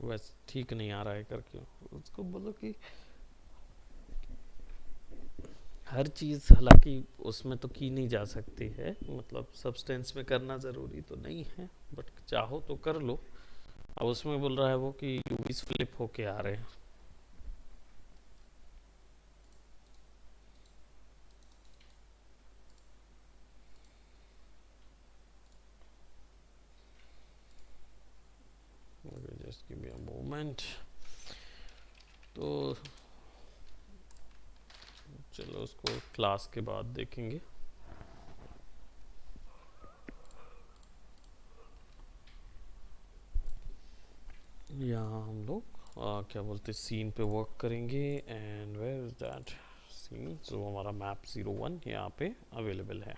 वैसे ठीक नहीं आ रहा है करके उसको बोलो कि हर चीज़ हालांकि उसमें तो की नहीं जा सकती है, मतलब सब्सटेंस में करना ज़रूरी तो नहीं है, बट चाहो तो कर लो। अब उसमें बोल रहा है वो कि यूवीज फ्लिप होके आ रहे हैं। Just give me a moment. तो चलो उसको क्लास के बाद देखेंगे। यहाँ हम लोग क्या बोलते सीन पे वर्क करेंगे। And where is that scene, जो हमारा मैप 01 यहाँ पे अवेलेबल है।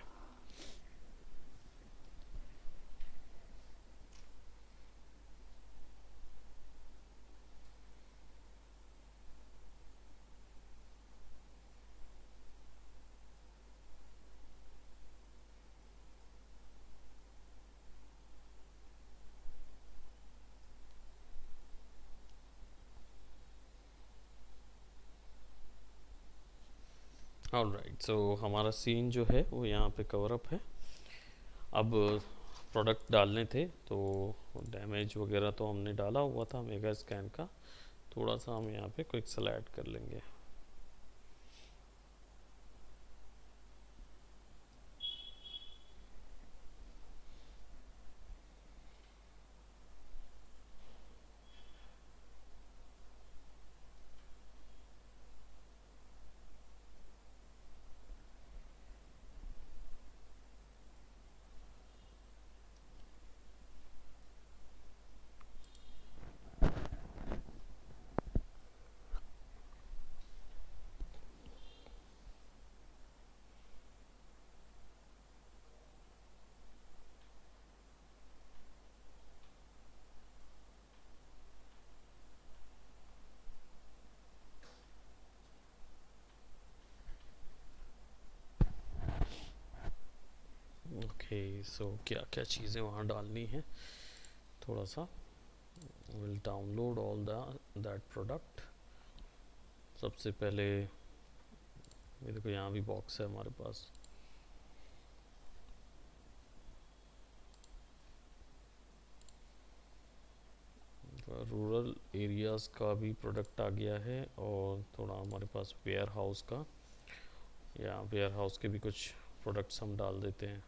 ऑलराइट, सो हमारा सीन जो है वो यहाँ पे कवर अप है। अब प्रोडक्ट डालने थे तो डैमेज वगैरह तो हमने डाला हुआ था मेगा स्कैन का, थोड़ा सा हम यहाँ पे क्विक सेल ऐड कर लेंगे। ओके, सो क्या क्या चीज़ें वहाँ डालनी है, थोड़ा सा will download all that product. सबसे पहले ये देखो यहाँ भी बॉक्स है हमारे पास। रूरल एरियाज़ का भी प्रोडक्ट आ गया है और थोड़ा हमारे पास वेयर हाउस का, या वेयर हाउस के भी कुछ प्रोडक्ट्स हम डाल देते हैं।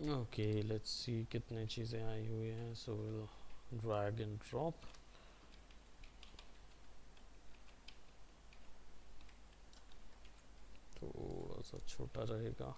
ओके, लेट्स सी कितने चीज़ें आई हुई हैं। So will drag and drop. थोड़ा सा छोटा रहेगा।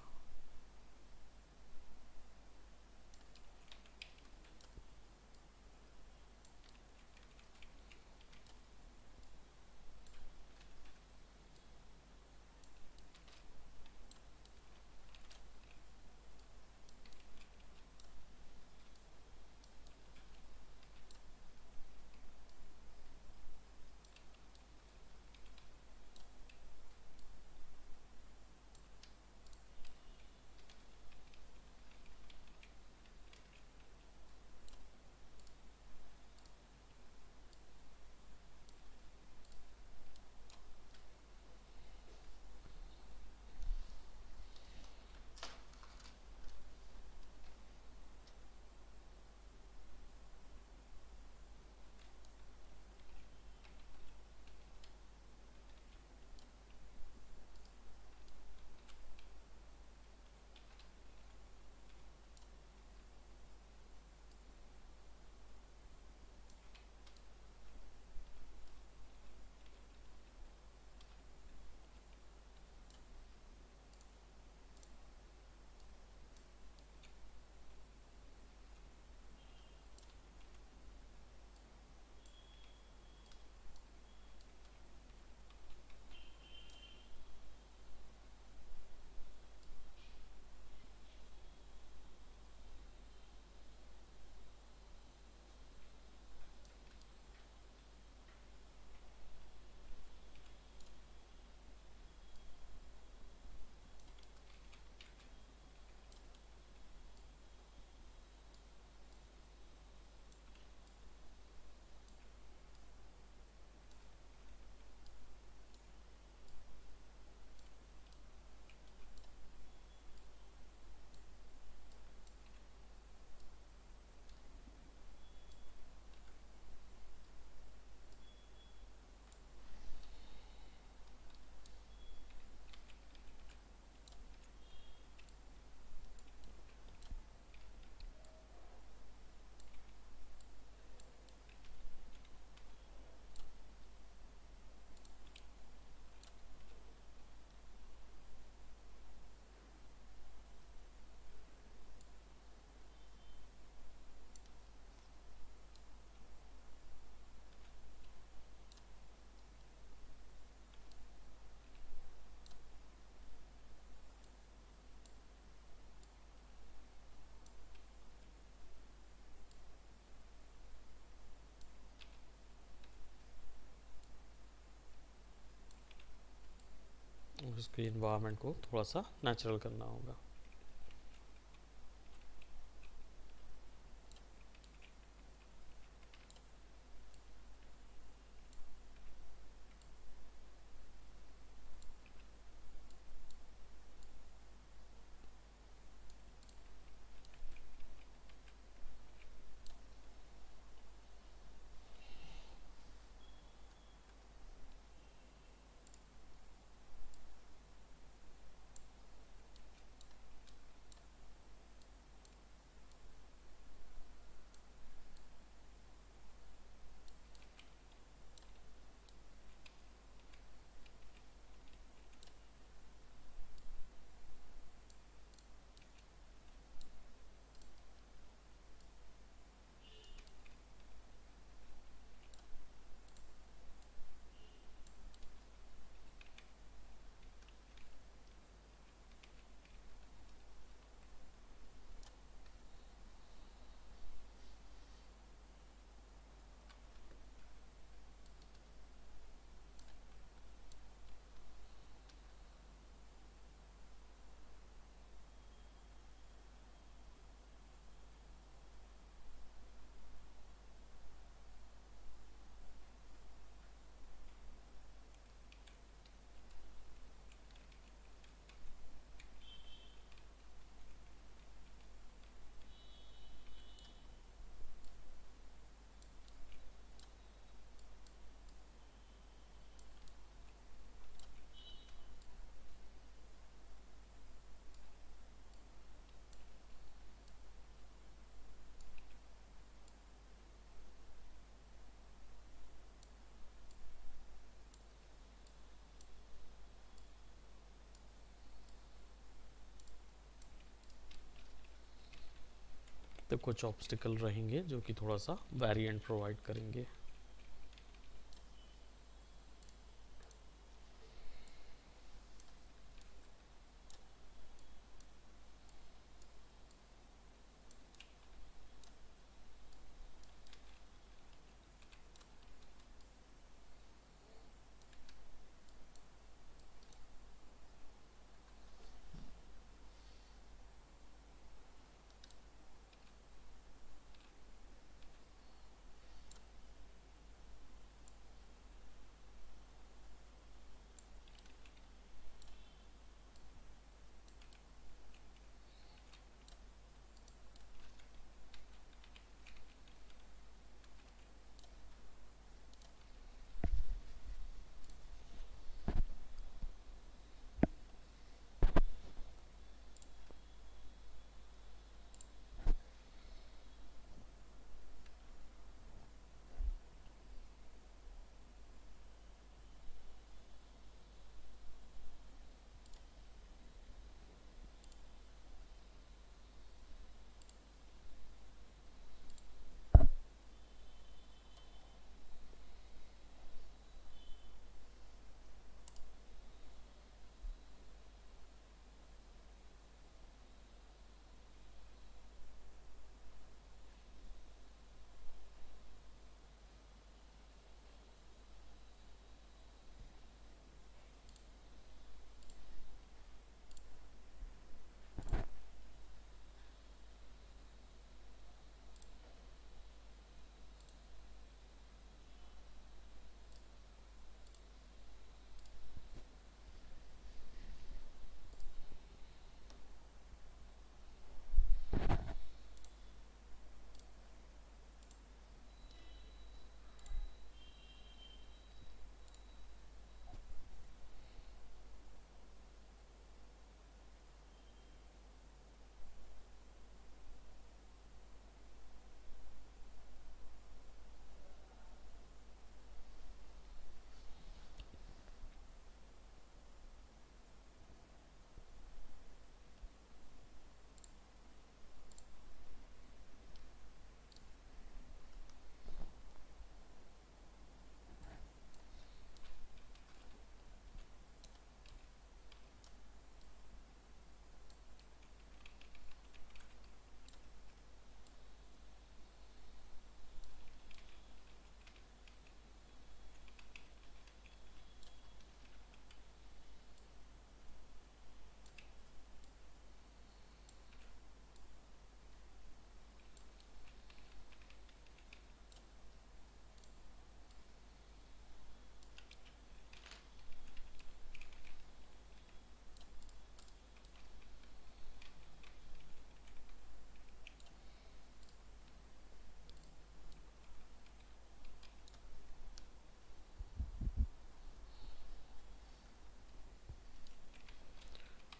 उसके इन्वायरमेंट को थोड़ा सा नेचुरल करना होगा। तो कुछ ऑब्स्टिकल रहेंगे जो कि थोड़ा सा वेरिएंट प्रोवाइड करेंगे।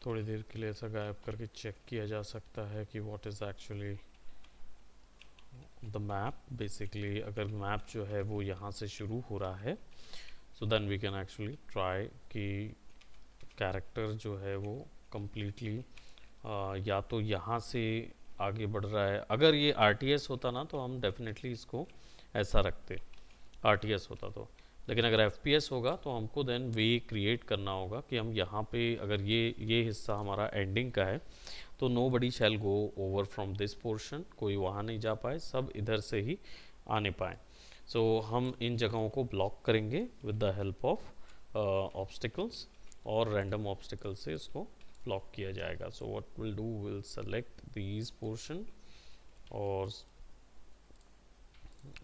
थोड़ी देर के लिए ऐसा गायब करके चेक किया जा सकता है कि what is actually the map. Basically अगर मैप जो है वो यहाँ से शुरू हो रहा है, so then we can actually try कि कैरेक्टर जो है वो कम्प्लीटली या तो यहाँ से आगे बढ़ रहा है। अगर ये RTS होता ना तो हम डेफिनेटली इसको ऐसा रखते, RTS होता तो। लेकिन अगर FPS होगा तो हमको देन वे क्रिएट करना होगा कि हम यहाँ पे अगर ये हिस्सा हमारा एंडिंग का है तो nobody shall go over from this portion, कोई वहाँ नहीं जा पाए, सब इधर से ही आने पाए। सो हम इन जगहों को ब्लॉक करेंगे with the help of obstacles, और रैंडम ऑब्स्टिकल से इसको ब्लॉक किया जाएगा। सो what will do, will select these portion, और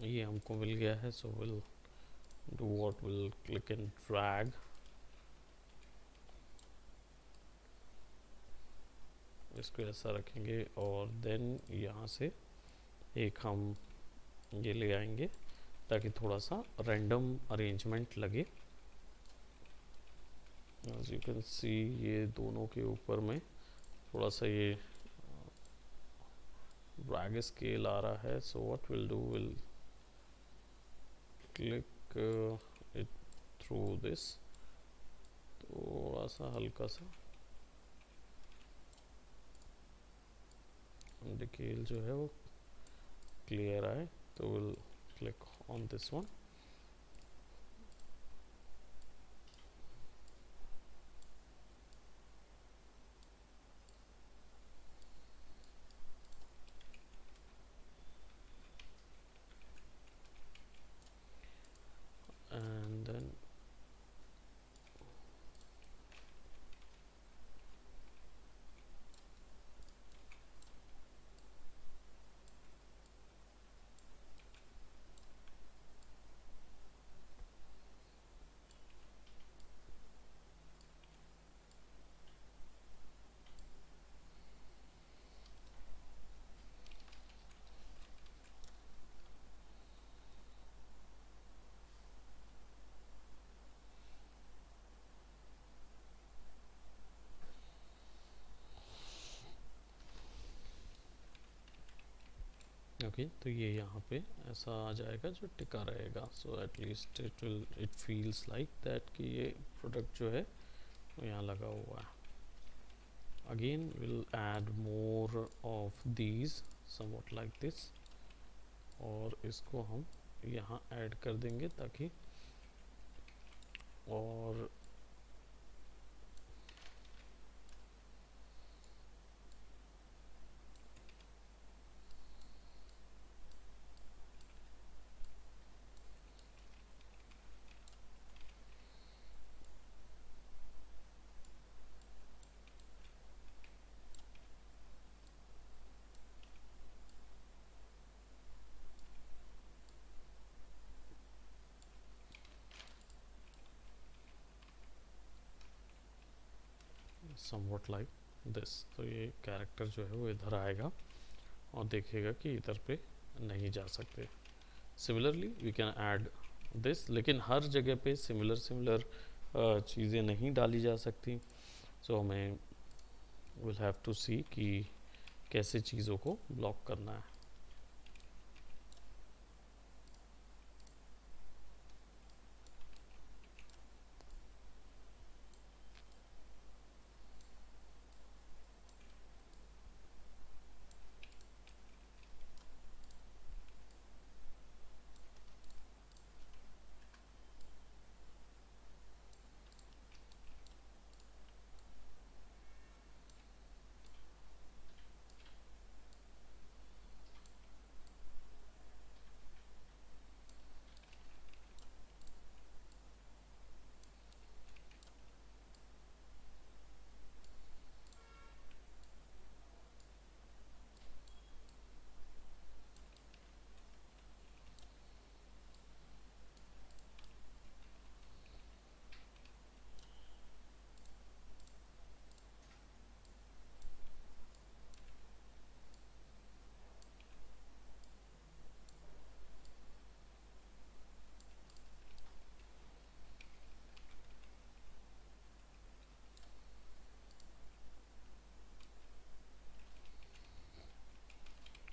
ये हमको मिल गया है। So will do what, will click and drag, इसको ऐसा रखेंगे और देन यहाँ से एक हम ये ले आएंगे ताकि थोड़ा सा रैंडम अरेंजमेंट लगे। एज यू कैन सी ये दोनों के ऊपर में थोड़ा सा ये ड्रैग स्केल आ रहा है। सो what will do, will click it through this, थोड़ा सा हल्का सा डिटेल जो है वो क्लियर आए, तो will click on this one. And then okay तो ये यहाँ पे ऐसा आ जाएगा जो टिका रहेगा। So at least it feels like that कि ये प्रोडक्ट जो है वो यहाँ लगा हुआ है। Again will add more of these somewhat like this, और इसको हम यहाँ ऐड कर देंगे ताकि और समवॉट लाइक दिस। तो ये कैरेक्टर जो है वो इधर आएगा और देखेगा कि इधर पे नहीं जा सकते। Similarly we can add this, लेकिन हर जगह पे सिमिलर चीज़ें नहीं डाली जा सकती। सो हमें विल हैव टू सी कि कैसे चीज़ों को ब्लॉक करना है।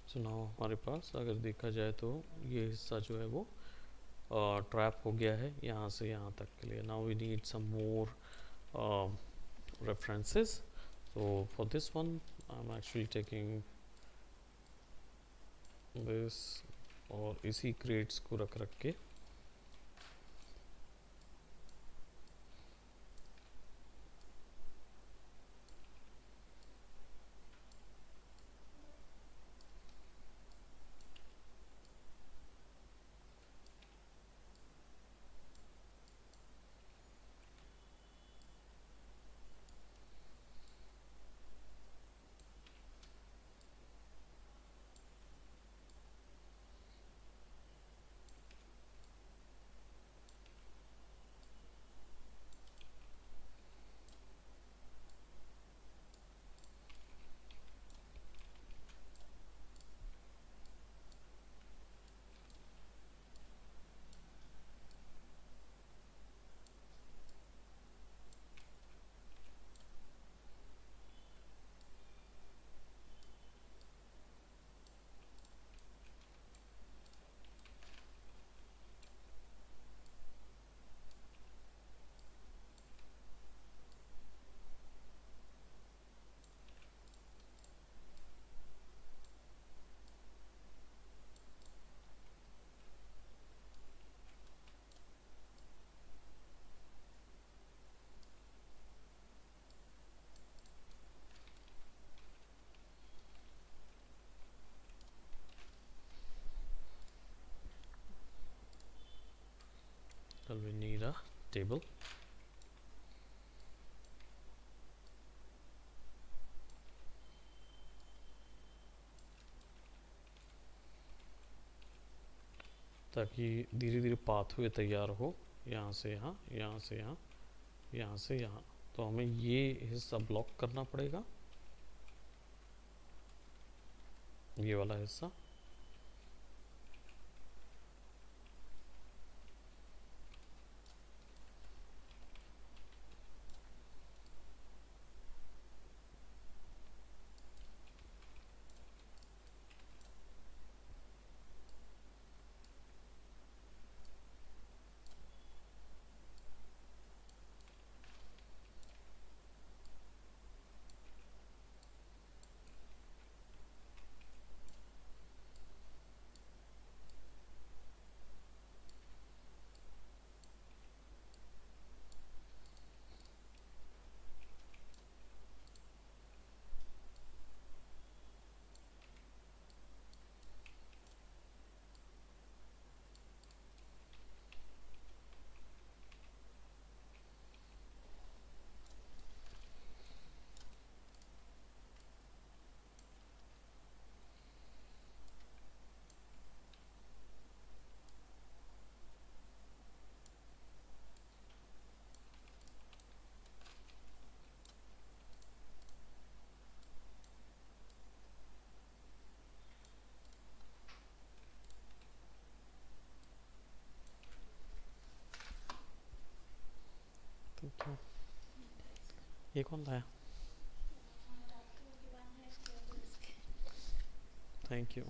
चुनाव हमारे पास अगर देखा जाए तो ये हिस्सा जो है वो ट्रैप हो गया है यहाँ से यहाँ तक के लिए. Now we need some more references. So for this one I'm actually taking this और इसी crates को रख रख के we need a table. ताकि धीरे धीरे पाथवे तैयार हो यहाँ से यहाँ, यहाँ से यहाँ, यहाँ से यहाँ. तो हमें ये हिस्सा ब्लॉक करना पड़ेगा, ये वाला हिस्सा. तो ये कौन लाया? Thank you.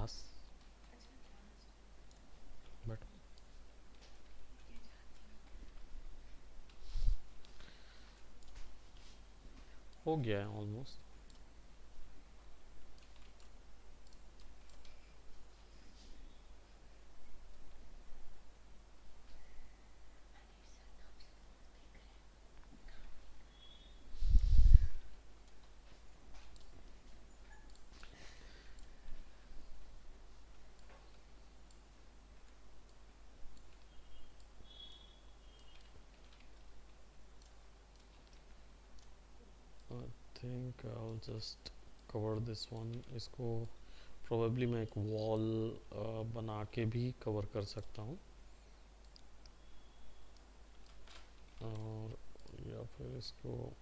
क्लास। बट हो गया है almost. I think I will just cover this one. इसको प्रोबेबली मैं एक वॉल बना के भी कवर कर सकता हूँ, और या फिर इसको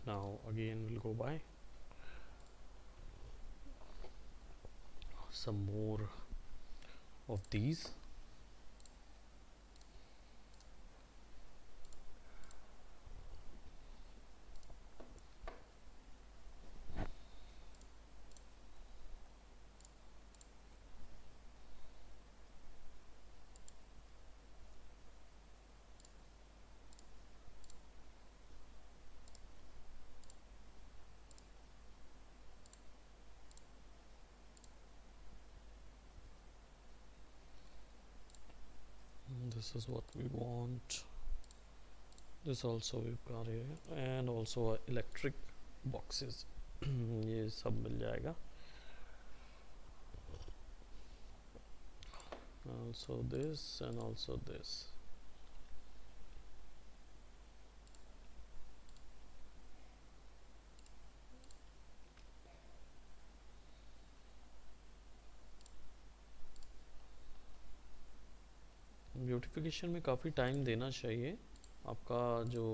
now again we'll go by some more of these. This is what we want. This also we've got here, and also electric boxes. ये सब मिल जाएगा. Also this and also this. Beautification में काफ़ी टाइम देना चाहिए. आपका जो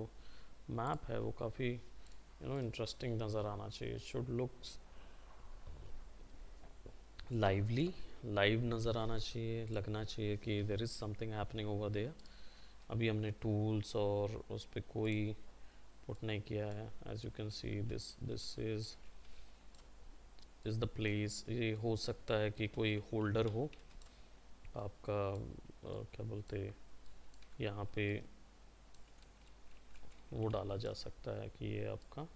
मैप है वो काफ़ी इंटरेस्टिंग नज़र आना चाहिए. शुड लुक्स लाइवली, लाइव नज़र आना चाहिए, लगना चाहिए कि there is something happening over there. अभी हमने टूल्स और उस पर कोई पुट नहीं किया है. As you can see this is the place. ये हो सकता है कि कोई होल्डर हो आपका, क्या बोलते, यहाँ पे वो डाला जा सकता है कि ये आपका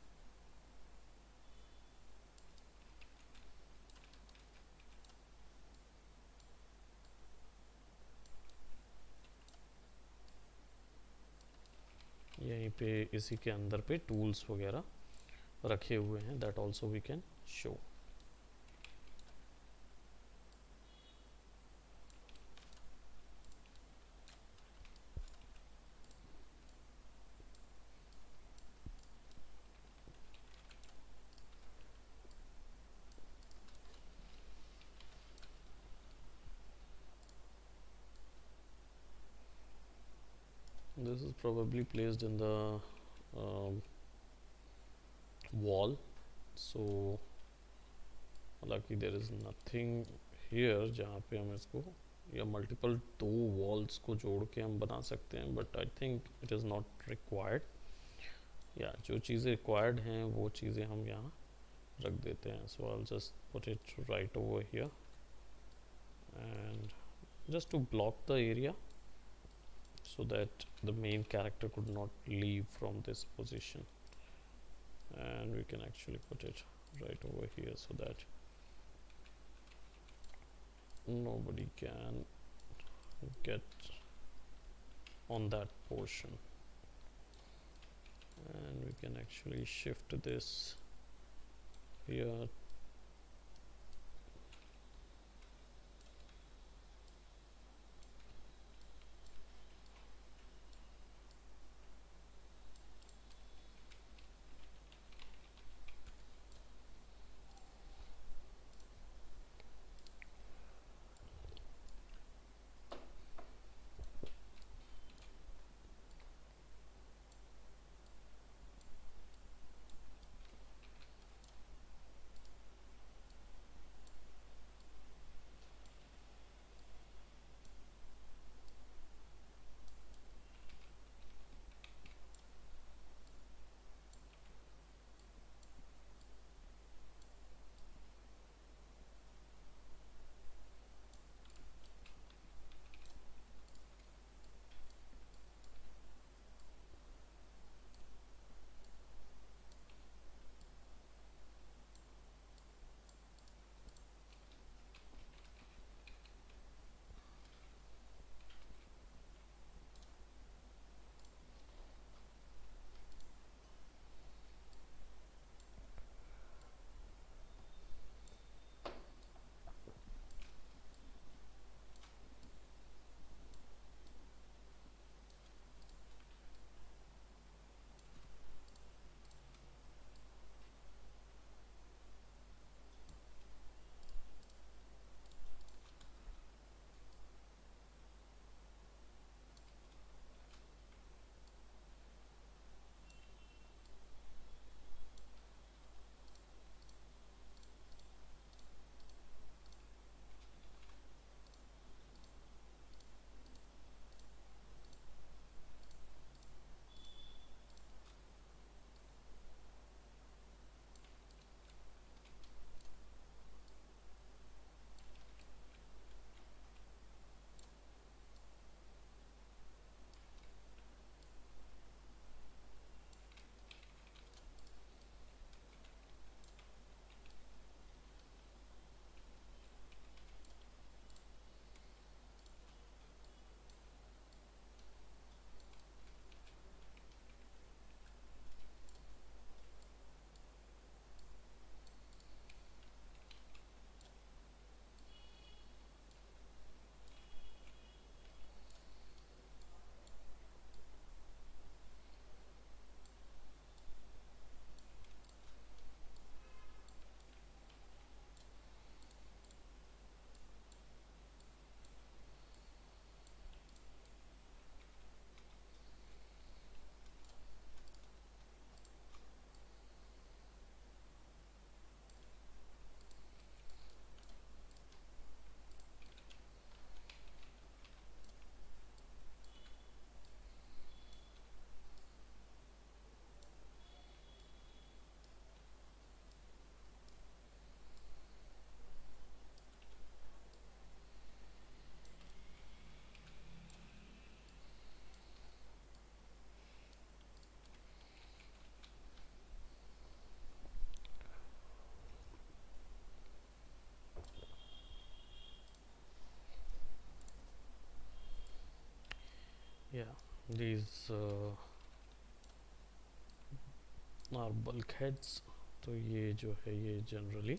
यहीं पे इसी के अंदर पे टूल्स वगैरह रखे हुए हैं. That also we can show. This is probably placed in the wall, so हालांकि there is nothing here जहाँ पे हम इसको या मल्टीपल दो वॉल्स को जोड़ के हम बना सकते हैं, but I think it is not required. या जो चीज़ें रिक्वायर्ड हैं वो चीज़ें हम यहाँ रख देते हैं. So I'll just put it right over here, and just to block the area so that the main character could not leave from this position, and we can actually put it right over here so that nobody can get on that portion. And we can actually shift this here. Yeah, these are bulkheads. तो ये जो है ये generally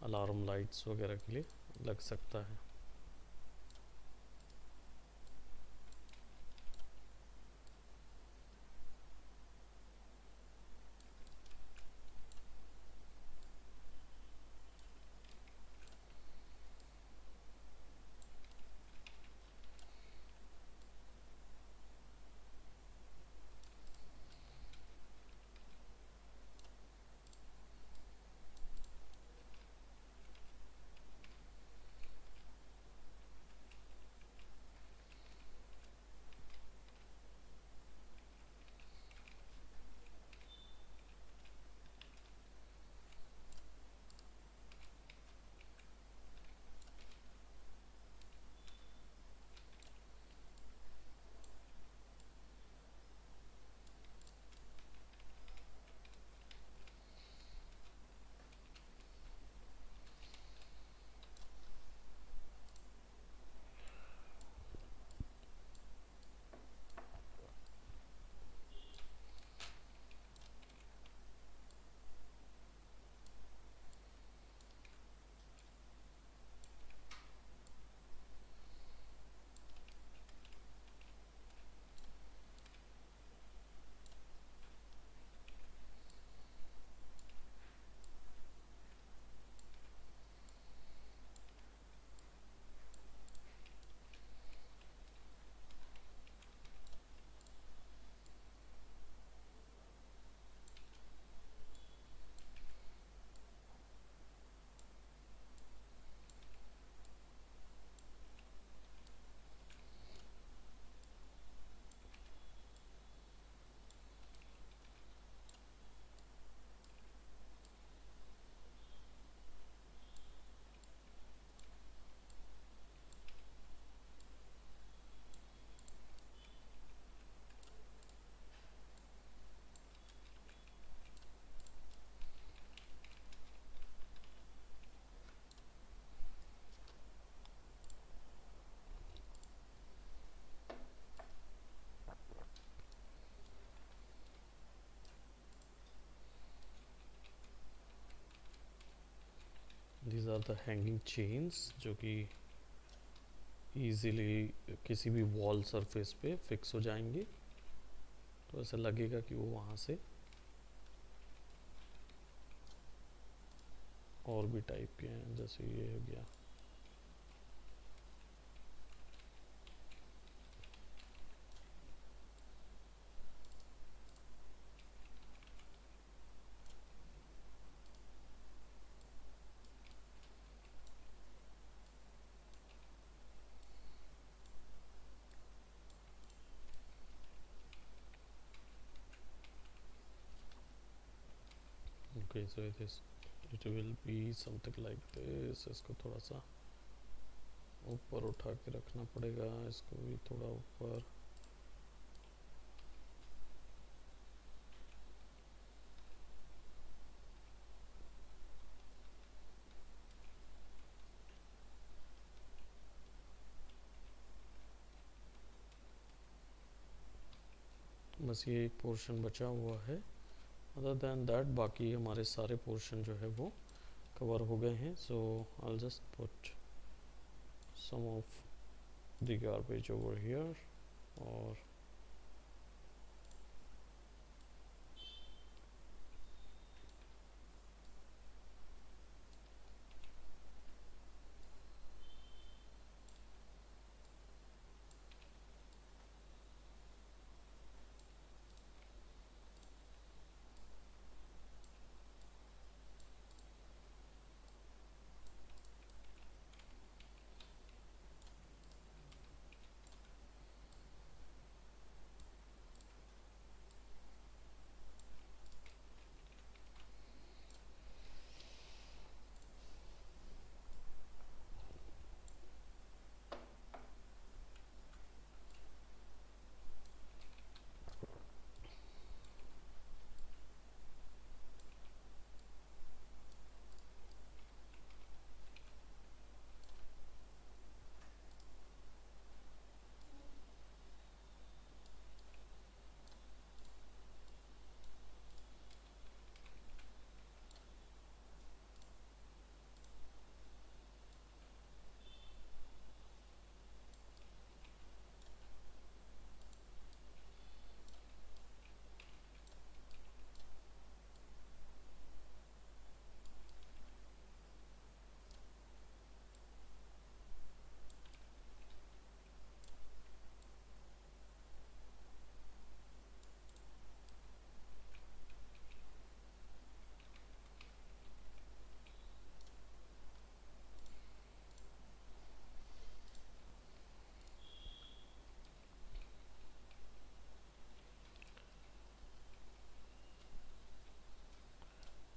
alarm lights वगैरह के लिए लग सकता है. द हैंगिंग चेन्स जो कि इजीली किसी भी वॉल सरफेस पे फिक्स हो जाएंगे। तो ऐसा लगेगा कि वो वहाँ से और भी टाइप के हैं, जैसे ये हो गया। Okay, so it will be something like this. इसको थोड़ा सा ऊपर उठा के रखना पड़ेगा, इसको भी थोड़ा ऊपर। बस ये एक पोर्शन बचा हुआ है। अदर दैन दैट बाकी हमारे सारे पोर्शन जो है वो कवर हो गए हैं। So I just put some of the garbage over here. और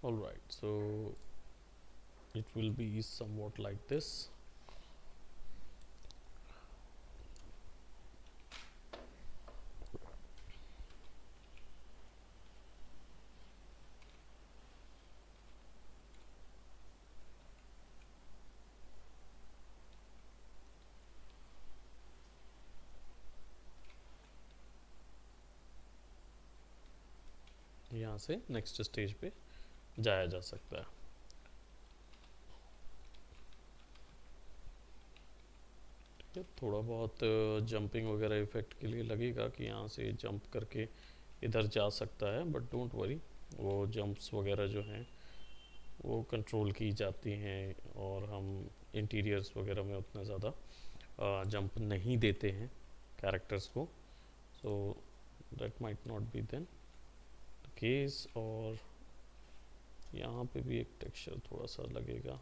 all right, so it will be somewhat like this. यहाँ से नेक्स्ट स्टेज पे जाया जा सकता है। ठीक है, थोड़ा बहुत जंपिंग वगैरह इफेक्ट के लिए लगेगा कि यहाँ से जंप करके इधर जा सकता है, बट डोंट वरी, वो जंप्स वगैरह जो हैं वो कंट्रोल की जाती हैं और हम इंटीरियर्स वगैरह में उतना ज़्यादा जंप नहीं देते हैं कैरेक्टर्स को। So that might not be then case. और यहाँ पे भी एक टेक्सचर थोड़ा सा लगेगा।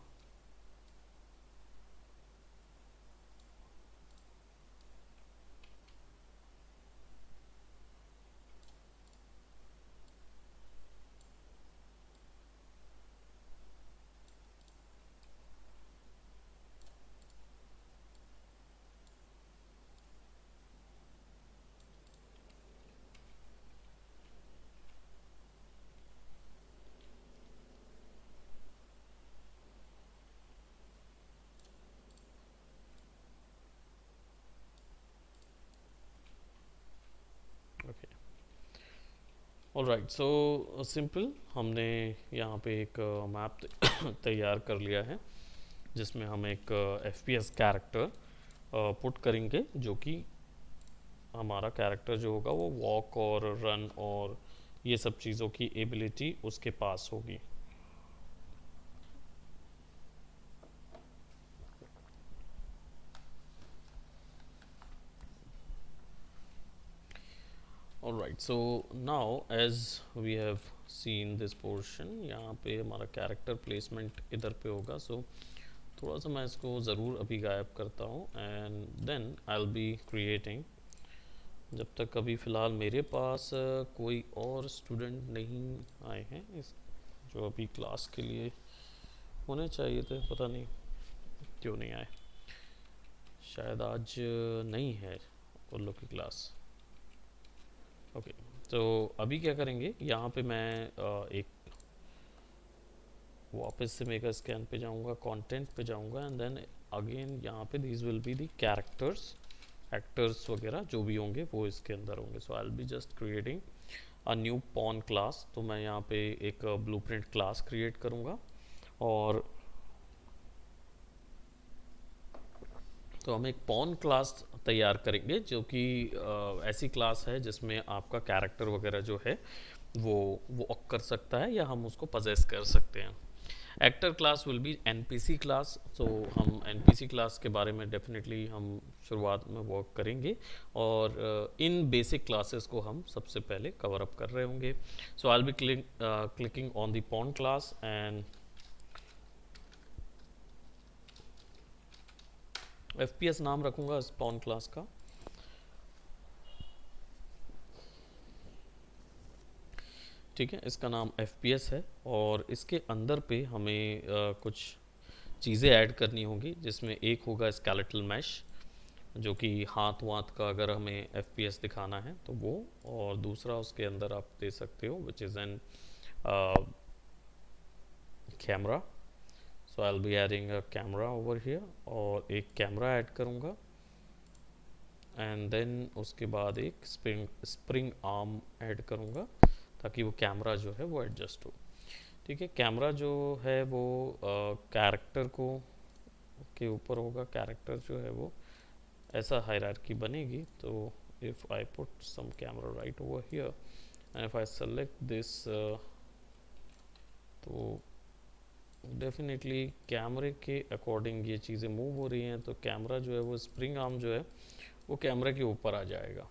ओके, ऑलराइट, सो सिंपल हमने यहाँ पे एक मैप तैयार कर लिया है। जिसमें हम एक FPS कैरेक्टर पुट करेंगे, जो कि हमारा कैरेक्टर जो होगा वो वॉक और रन और ये सब चीज़ों की एबिलिटी उसके पास होगी। Alright, so now as we have seen this portion, यहाँ पे हमारा कैरेक्टर प्लेसमेंट इधर पे होगा। सो थोड़ा सा मैं इसको ज़रूर अभी गायब करता हूँ and then I will be creating. जब तक अभी फ़िलहाल मेरे पास कोई और स्टूडेंट नहीं आए हैं इस जो अभी क्लास के लिए होने चाहिए थे, पता नहीं क्यों नहीं आए। शायद आज नहीं है उन लोग की क्लास। ओके, तो अभी क्या करेंगे, यहाँ पे मैं एक वापस से मेगा स्कैन पे जाऊँगा, कंटेंट पे जाऊँगा एंड देन अगेन यहाँ पे these will be the characters, actors वगैरह जो भी होंगे वो इसके अंदर होंगे। So I will be just creating a new pawn class. तो मैं यहाँ पे एक ब्लूप्रिंट क्लास क्रिएट करूँगा और तो हम एक पॉन क्लास तैयार करेंगे जो कि ऐसी क्लास है जिसमें आपका कैरेक्टर वगैरह जो है वो वॉक कर सकता है या हम उसको पजेस कर सकते हैं। Actor class will be NPC class. तो हम एनपीसी क्लास के बारे में डेफिनेटली हम शुरुआत में वर्क करेंगे और इन बेसिक क्लासेस को हम सबसे पहले कवर अप कर रहे होंगे। So I will be clicking on the pawn class and FPS नाम रखूंगा इस पॉन क्लास का। ठीक है, इसका नाम FPS है और इसके अंदर पे हमें कुछ चीज़ें ऐड करनी होगी, जिसमें एक होगा स्केलेटल मैश, जो कि हाथ वाथ का अगर हमें FPS दिखाना है तो वो, और दूसरा उसके अंदर आप दे सकते हो which is an camera. So I will be adding a camera over here और एक कैमरा ऐड करूँगा एंड देन उसके बाद एक स्प्रिंग आर्म ऐड करूँगा ताकि वो कैमरा जो है वो एडजस्ट हो। ठीक है, कैमरा जो है वो कैरेक्टर को के ऊपर होगा। कैरेक्टर जो है वो ऐसा हायरार्की बनेगी। तो if I put some camera right over here and if I select this, तो डेफिनेटली कैमरे के अकॉर्डिंग ये चीज़ें मूव हो रही हैं। तो कैमरा जो है वो स्प्रिंग आर्म जो है वो कैमरा के ऊपर आ जाएगा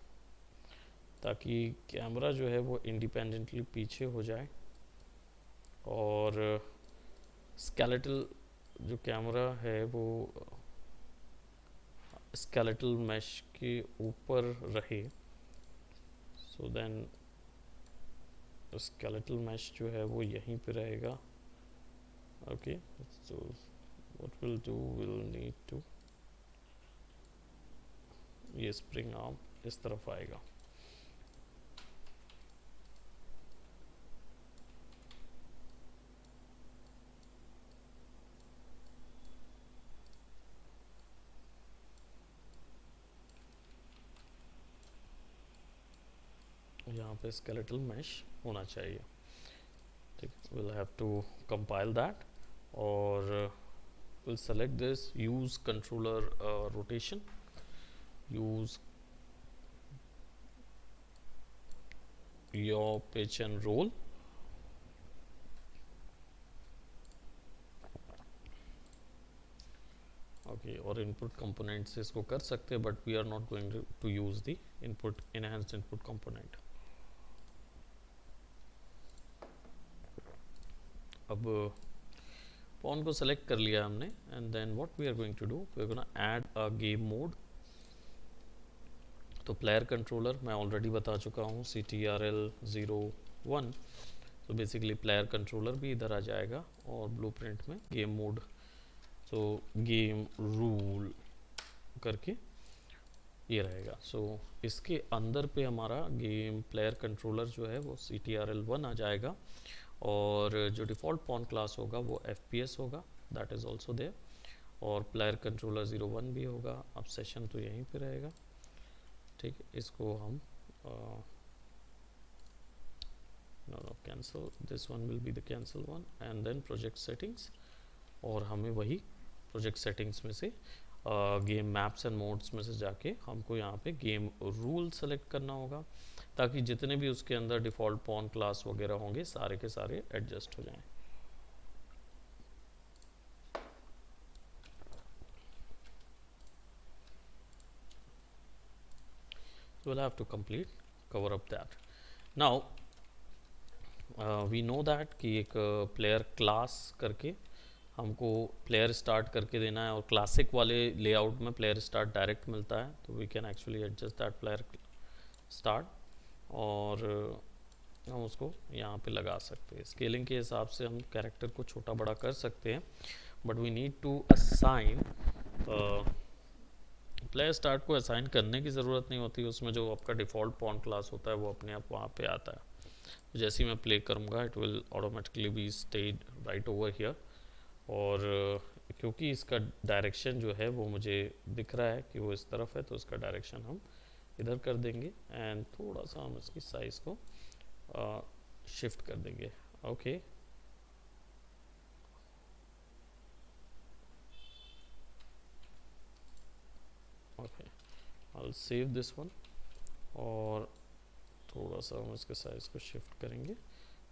ताकि कैमरा जो है वो इंडिपेंडेंटली पीछे हो जाए और स्केलेटल जो कैमरा है वो स्केलेटल मैश के ऊपर रहे। सो देन स्केलेटल मैश जो है वो यहीं पे रहेगा। Okay, so what will do, will need to, ये स्प्रिंग आर्म इस तरफ आएगा। यहाँ पे स्केलेटल मैश होना चाहिए। ठीक, will have to compile that और will select this, use controller rotation, use your pitch and roll। Okay, और इनपुट कंपोनेंट से इसको कर सकते हैं but we are not going to use the input enhanced input component. अब pawn को select कर लिया हमने and then what we are going to do, we are gonna add a game mode. तो प्लेयर कंट्रोलर मैं already बता चुका हूँ, CTRL01। तो बेसिकली प्लेयर कंट्रोलर भी इधर आ जाएगा और ब्लूप्रिंट में गेम मोड, तो गेम रूल करके ये रहेगा। सो इसके अंदर पे हमारा गेम प्लेयर कंट्रोलर जो है वो CTRL1 आ जाएगा और जो डिफ़ॉल्ट पॉन क्लास होगा वो FPS होगा, दैट इज़ ऑल्सो देयर, और प्लेयर कंट्रोलर 01 भी होगा। अब सेशन तो यहीं पे रहेगा। ठीक है, इसको हम no cancel, this one will be the cancel one and then project settings, और हमें वही प्रोजेक्ट सेटिंग्स में से गेम मैप्स एंड मोड्स में से जाके हमको यहाँ पे गेम रूल सेलेक्ट करना होगा, ताकि जितने भी उसके अंदर डिफ़ॉल्ट पॉन क्लास वगैरह होंगे सारे के सारे एडजस्ट हो जाएं। So we'll have to complete cover up that. Now we know that कि एक प्लेयर क्लास करके हमको प्लेयर स्टार्ट करके देना है, और क्लासिक वाले लेआउट में प्लेयर स्टार्ट डायरेक्ट मिलता है, तो we can actually adjust that player start, और हम उसको यहाँ पे लगा सकते हैं। स्केलिंग के हिसाब से हम कैरेक्टर को छोटा बड़ा कर सकते हैं, but we need to assign. Player start को असाइन करने की ज़रूरत नहीं होती, उसमें जो आपका डिफ़ॉल्ट पॉन क्लास होता है वो अपने आप वहाँ पे आता है। जैसे ही मैं प्ले करूँगा it will automatically be stayed right over here, और क्योंकि इसका डायरेक्शन जो है वो मुझे दिख रहा है कि वो इस तरफ है, तो इसका डायरेक्शन हम इधर कर देंगे, एंड थोड़ा सा हम इसकी साइज़ को शिफ्ट कर देंगे। Okay, okay, I save this one, और थोड़ा सा हम इसके साइज़ को शिफ्ट करेंगे,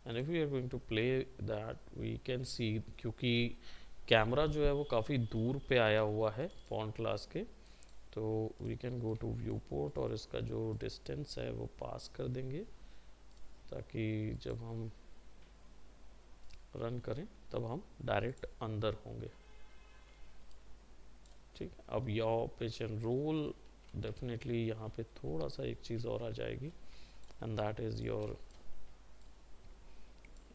and if we are going to play that we can see, क्योंकि कैमरा जो है वो काफ़ी दूर पे आया हुआ है पॉन क्लास के, तो we can go to viewport और इसका जो डिस्टेंस है वो पास कर देंगे, ताकि जब हम रन करें तब हम डायरेक्ट अंदर होंगे। ठीक है, अब your pitch and roll definitely यहाँ पे थोड़ा सा एक चीज़ और आ जाएगी, and that is your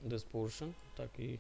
this portion, ताकि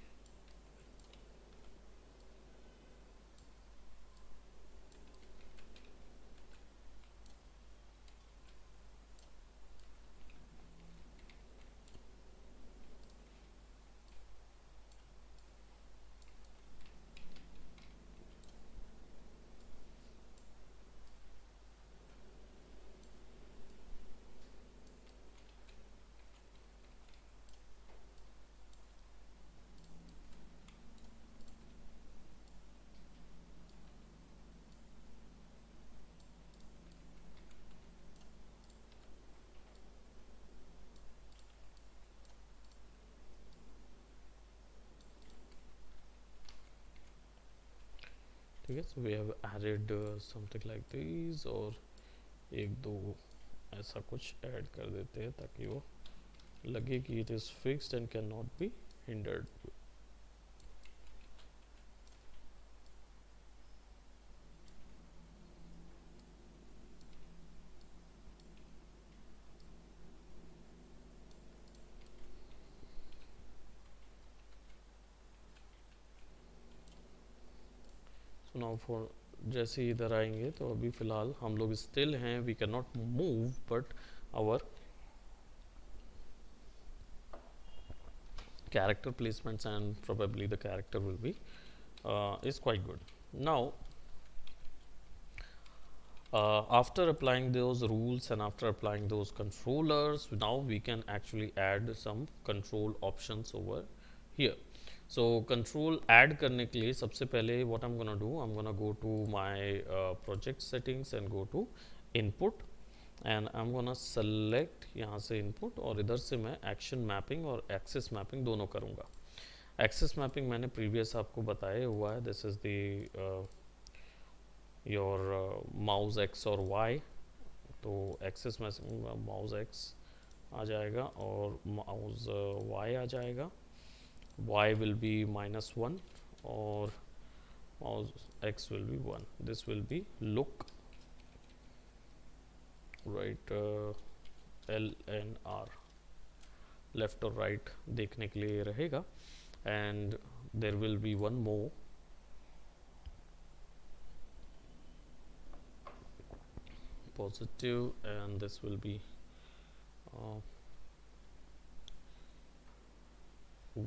ठीक है। So we have added something like this, और एक दो ऐसा कुछ ऐड कर देते हैं ताकि वो लगे कि it is fixed and can not be hindered. So now for, जैसे इधर आएंगे तो अभी फ़िलहाल हम लोग स्टिल हैं, we can not move, but our character placements and probably the character will be is quite good. Now after applying those rules and after applying those controllers, now we can actually add some control options over here. So control add करने के लिए सबसे पहले what I'm gonna do, I'm gonna go to my project settings and go to input, and I am gonna select यहाँ से input, और इधर से मैं एक्शन मैपिंग और एक्सेस मैपिंग दोनों करूँगा। एक्सेस मैपिंग मैंने प्रीवियस आपको बताया हुआ है, this is the your mouse x और वाई, तो एक्सेस मैपिंग माउस एक्स आ जाएगा और माउस वाई आ जाएगा। वाई विल बी -1 और mouse x will be 1। This will be look right L and R, left और राइट देखने के लिए रहेगा, and there will be one more positive, and this will be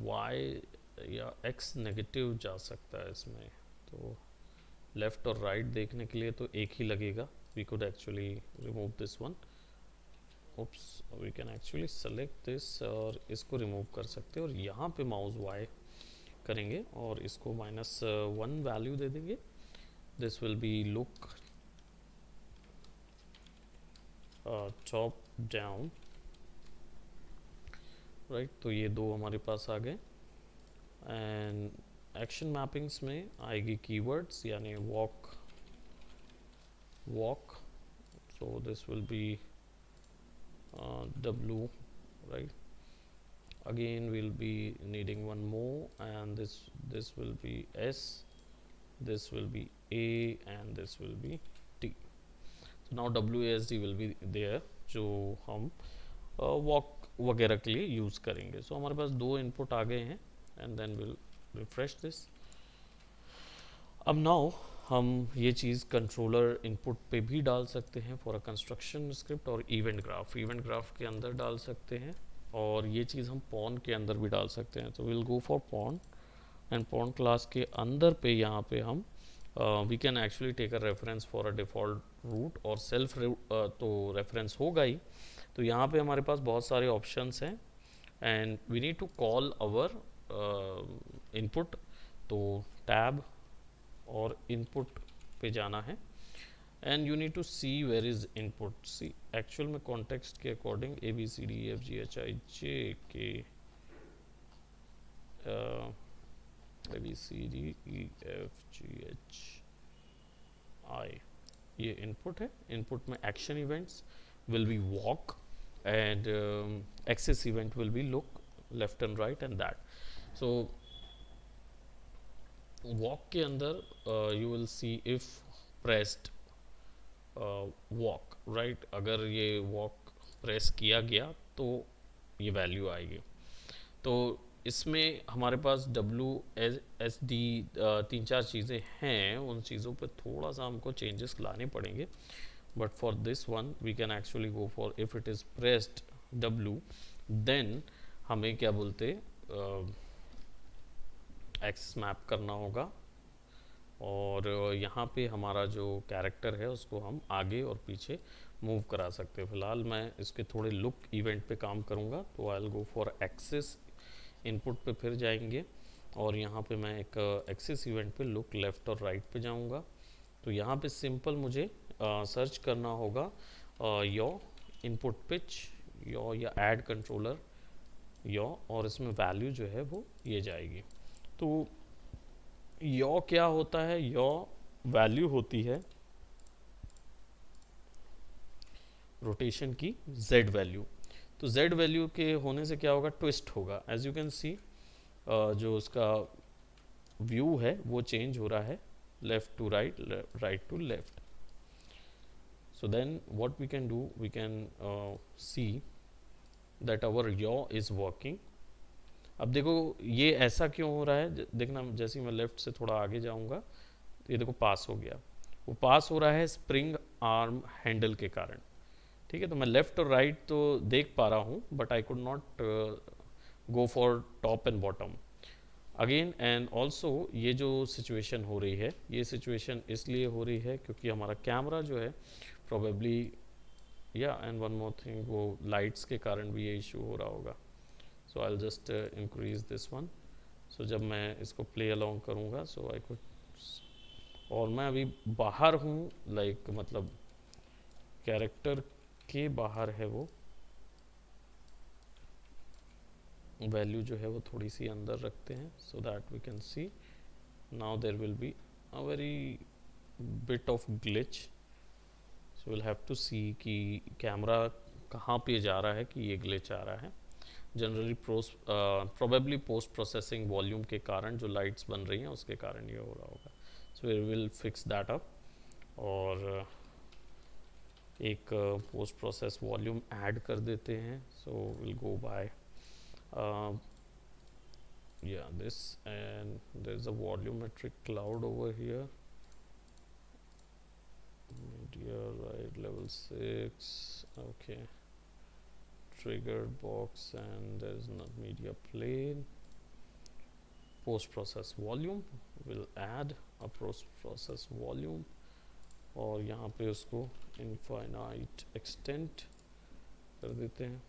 Y या X negative जा सकता है इसमें, तो लेफ्ट और राइट देखने के लिए तो एक ही लगेगा। We could actually remove this one, oops, we can actually select this और इसको रिमूव कर सकते हैं, और यहाँ पे माउस Y करेंगे और इसको -1 वैल्यू दे देंगे, this will be look top down, right तो ये दो हमारे पास आ गए. एंड एक्शन मैपिंग्स में आएगी कीवर्ड्स यानी walk, so this will be W, right? Again we'll be needing one more, and this will be S, this will be A, and this will be T. So now WASD will be there जो हम walk वगैरह के लिए use करेंगे. सो हमारे पास दो input आ गए हैं and then will refresh this. अब नाउ हम ये चीज़ कंट्रोलर इनपुट पे भी डाल सकते हैं फॉर अ कंस्ट्रक्शन स्क्रिप्ट और इवेंट ग्राफ के अंदर डाल सकते हैं, और ये चीज़ हम पॉन के अंदर भी डाल सकते हैं. तो will go for pawn, and pawn class के अंदर पे यहाँ पे हम we can actually take a reference for a default root और सेल्फ तो रेफरेंस होगा ही. तो यहाँ पे हमारे पास बहुत सारे ऑप्शंस हैं and we need to call our input. तो टैब और इनपुट पे जाना है and you need to see where is input. See actual में कॉन्टेक्स्ट के अकॉर्डिंग ABCDEFGHI ये इनपुट है. इनपुट में action events will be walk, and access event will be look left and right and that. So walk के अंदर you will see if pressed walk, right? अगर ये walk press किया गया तो ये वैल्यू आएगी. तो इसमें हमारे पास WSD तीन चार चीज़ें हैं, उन चीज़ों पे थोड़ा सा हमको चेंजेस लाने पड़ेंगे. But for this one we can actually go for if it is pressed W, then हमें क्या बोलते एक्सेस मैप करना होगा, और यहाँ पे हमारा जो कैरेक्टर है उसको हम आगे और पीछे मूव करा सकते हैं. फिलहाल मैं इसके थोड़े लुक इवेंट पे काम करूँगा. तो I will go for axis input पे फिर जाएंगे, और यहाँ पे मैं एक एक्सेस इवेंट पे लुक लेफ़्ट और राइट पे जाऊँगा. तो यहाँ पे सिंपल मुझे सर्च करना होगा योर इनपुट पिच योर या ऐड कंट्रोलर योर, और इसमें वैल्यू जो है वो ये जाएगी. तो योर क्या होता है? योर वैल्यू होती है रोटेशन की Z वैल्यू. तो Z वैल्यू के होने से क्या होगा? ट्विस्ट होगा. एज यू कैन सी जो उसका व्यू है वो चेंज हो रहा है left to right, right to left. So then what we can do, we can see that our yaw is working. अब देखो ये ऐसा क्यों हो रहा है, देखना जैसे ही मैं लेफ्ट से थोड़ा आगे जाऊंगा तो ये देखो पास हो गया. वो पास हो रहा है स्प्रिंग आर्म हैंडल के कारण. ठीक है, तो मैं लेफ्ट और राइट तो देख पा रहा हूँ, but I could not go for top and bottom again. And also ये जो सिचुएशन हो रही है, ये सिचुएशन इसलिए हो रही है क्योंकि हमारा कैमरा जो है प्रोबेबली या एंड वन मोर थिंग, वो लाइट्स के कारण भी ये इशू हो रहा होगा. So I will just increase this one. So जब मैं इसको प्ले अलोंग करूँगा सो आई कुड, और मैं अभी बाहर हूँ लाइक मतलब कैरेक्टर के बाहर है, वो वैल्यू जो है वो थोड़ी सी अंदर रखते हैं so that we can see. Now there will be a very bit of glitch. So will have to see कि कैमरा कहाँ पे जा रहा है कि ये ग्लिच आ रहा है. Generally probably post processing volume के कारण जो लाइट्स बन रही हैं उसके कारण ये हो रहा होगा. So we will fix that up, और एक पोस्ट प्रोसेस वॉल्यूम ऐड कर देते हैं. So will go by yeah this, and there's a volumetric cloud over here, media right level 6, okay, triggered box, and there's not media plane. Post process volume will add a post process volume, और यहाँ पे उसको infinite extent कर देते हैं.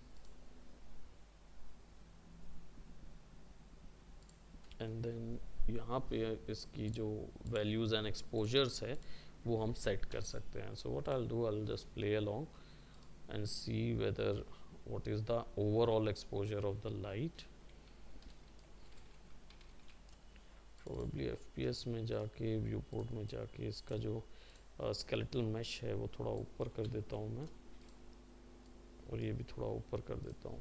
And then यहाँ पे इसकी जो वैल्यूज़ एंड एक्सपोजर्स है वो हम सेट कर सकते हैं. So what I do, I just play along and see whether what is the overall exposure of the light. Probably FPS में जाके, viewport में जाके इसका जो skeletal mesh है वो थोड़ा ऊपर कर देता हूँ मैं, और ये भी थोड़ा ऊपर कर देता हूँ.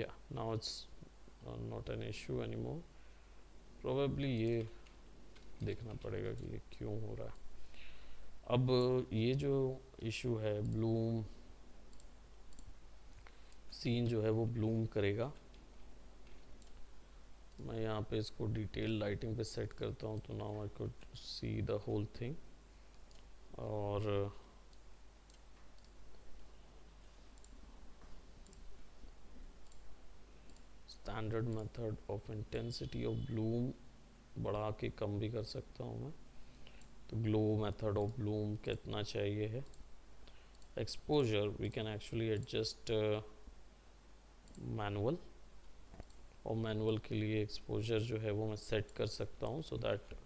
Yeah, now it's not an issue anymore. Probably ये देखना पड़ेगा कि ये क्यों हो रहा है. अब ये जो इशू है, ब्लूम सीन जो है वो ब्लूम करेगा. मैं यहाँ पे इसको डिटेल लाइटिंग पे सेट करता हूँ, तो now I could see the whole thing. और standard method of intensity of bloom बढ़ा के कम भी कर सकता हूँ मैं. तो ग्लो मेथड ऑफ ब्लूम कितना चाहिए है. Exposure we can actually adjust manual, और मैनुअल के लिए एक्सपोजर जो है वो मैं सेट कर सकता हूँ, सो दैट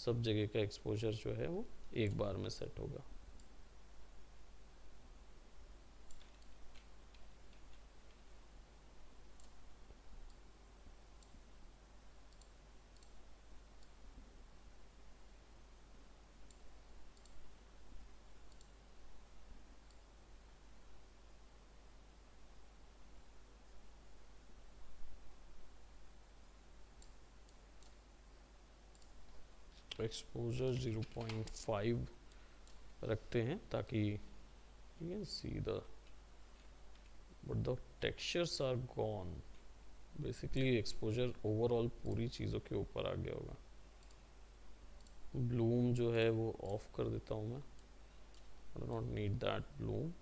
सब जगह का एक्सपोजर जो है वो एक बार में सेट होगा. एक्सपोजर 0.5 रखते हैं ताकि you can see the but the textures are gone. Basically exposure overall पूरी चीज़ों के ऊपर आ गया होगा. ब्लूम जो है वो ऑफ कर देता हूँ मैं. I do not need that Bloom.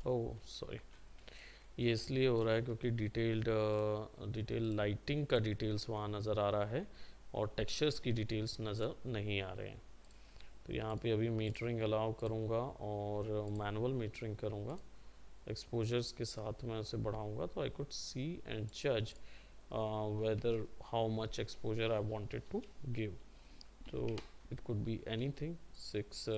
Oh sorry, ये इसलिए हो रहा है क्योंकि डिटेल लाइटिंग का डिटेल्स वहाँ नज़र आ रहा है और टेक्सचर्स की डिटेल्स नज़र नहीं आ रहे हैं. तो यहाँ पे अभी मीटरिंग अलाउ करूँगा और मैनुअल मीटरिंग करूँगा. एक्सपोजर्स के साथ मैं उसे बढ़ाऊँगा तो आई कुड सी एंड जज whether how much exposure I wanted to give. So it could be anything. 6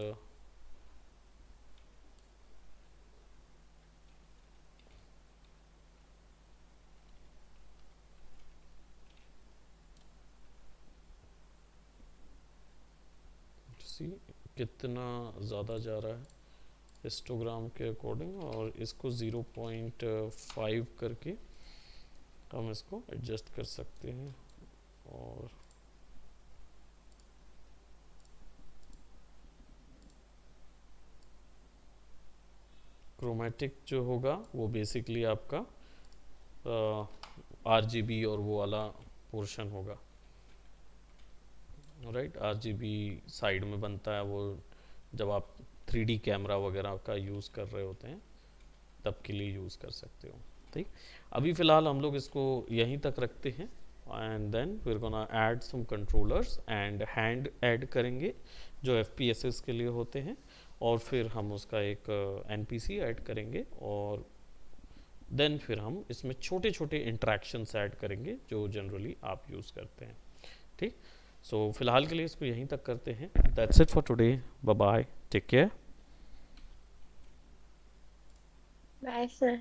सी कितना ज़्यादा जा रहा है हिस्टोग्राम के अकॉर्डिंग, और इसको 0.5 करके हम इसको एडजस्ट कर सकते हैं. और क्रोमेटिक जो होगा वो बेसिकली आपका RGB और वो वाला पोर्शन होगा. राइट, RGB साइड में बनता है वो जब आप 3D कैमरा वगैरह का यूज़ कर रहे होते हैं तब के लिए यूज़ कर सकते हो. ठीक, अभी फ़िलहाल हम लोग इसको यहीं तक रखते हैं and then we are gonna add some controllers and hand add करेंगे जो FPSs के लिए होते हैं, और फिर हम उसका एक NPC ऐड करेंगे, और देन फिर हम इसमें छोटे छोटे इंट्रैक्शंस ऐड करेंगे जो जनरली आप यूज़ करते हैं. ठीक, सो फिलहाल के लिए इसको यहीं तक करते हैं. That's it for today. Bye bye, take care. Bye, sir.